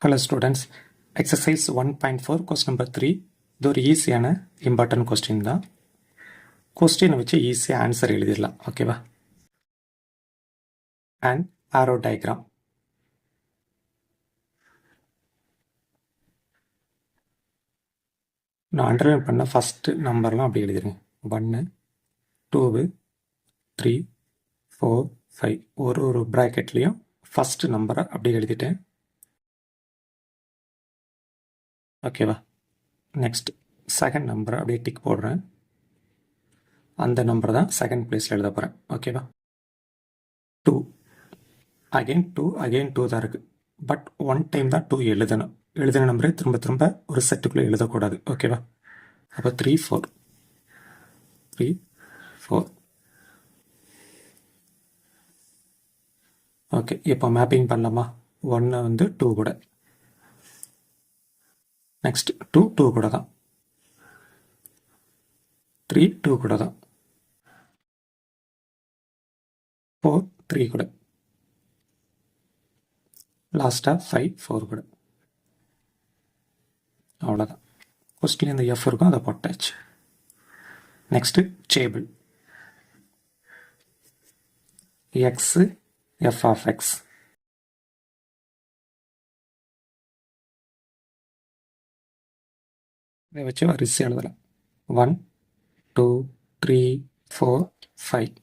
Hello students, exercise 1.4 question number 3 இது ஒரு ஈஸியான இம்பார்ட்டன்ட் கொஸ்டின் தான். கொஸ்டினை வச்சு ஈஸியாக ஆன்சர் எழுதிடலாம். ஓகேவா? And arrow diagram. நான் அண்டர்லைன் பண்ண ஃபஸ்ட்டு நம்பர்லாம் அப்படி எழுதிருங்க. 1 2 3 4 5 ஒரு ப்ராக்கெட்லேயும் ஃபஸ்ட்டு நம்பரை அப்படி எழுதிட்டேன். ஓகேவா? நெக்ஸ்ட் செகண்ட் நம்பரை அப்படியே டிக் போடுறேன். அந்த நம்பரை தான் செகண்ட் பிளேஸில் எழுத போகிறேன். ஓகேவா? 2 அகெயின் 2 தான் இருக்குது. பட் ஒன் டைம் தான் 2 எழுதணும். எழுதின நம்பரே திரும்ப திரும்ப ஒரு செட்டுக்குள்ளே எழுதக்கூடாது. ஓகேவா? அப்போ 3 4 ஓகே. இப்போ மேப்பிங் பண்ணலாமா? 1 வந்து 2 கூட, நெக்ஸ்ட் 2 கூட தான், 3 2 கூட தான், 4 3 கூட, லாஸ்ட்டாக 5 4 கூட. அவ்வளோதான். கொஸ்டின் இந்த எஃப் இருக்கும், அதை போட்டாச்சு. Next table X F of X. இதை வச்சு வரிசை எழுதலாம். 1 2 3 4 5.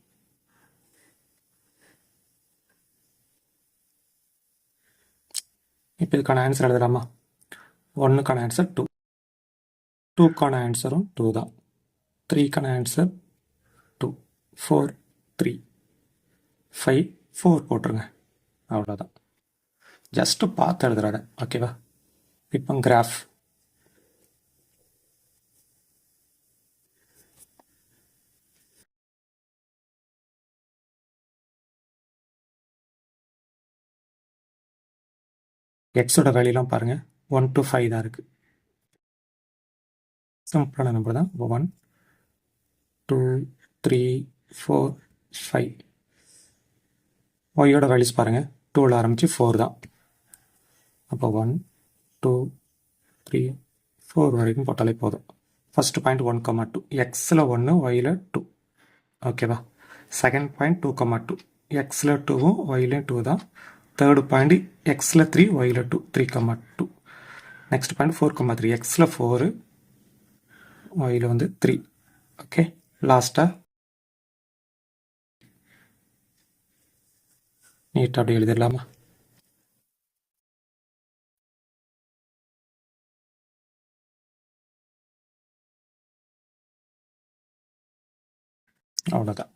இப்போ இதுக்கான ஆன்சர் எழுதலாமா? 1க்கான ஆன்சர் 2, 2க்கான ஆன்சரும் 2 தான், 3க்கான ஆன்சர் 2, 4 3, 5 4 போட்டுருங்க. அவ்வளோதான். ஜஸ்ட்டு பார்த்து எழுதுறாங்க. ஓகேவா? இப்போ கிராஃப் எக்ஸோட வேல்யூலாம் பாருங்கள், 1 to 5 தான் இருக்குது. சிம்பிளான நம்பர் தான். 1 2 3 4 5. ஒய்யோட வேல்யூஸ் பாருங்கள், 2ல் ஆரம்பித்து 4 தான். அப்போ 1 2 3 4 வரைக்கும் போட்டாலே போதும். ஃபஸ்ட்டு பாயிண்ட் 1,2, எக்ஸில் 1 ஒயில் 2. ஓகேவா? செகண்ட் பாயிண்ட் 2,2, எக்ஸில் 2வும் ஒயிலையும் 2 தான். தேர்டு பாயிண்ட் எக்ஸில் 3 ஒயில் 2 3,2. நெக்ஸ்ட் பாயிண்ட் 4,3, எக்ஸில் 4 ஒயில் வந்து 3. ஓகே. லாஸ்ட்டாக நீட்டாக அப்படி எழுதிடலாமா? அவ்வளோதான்.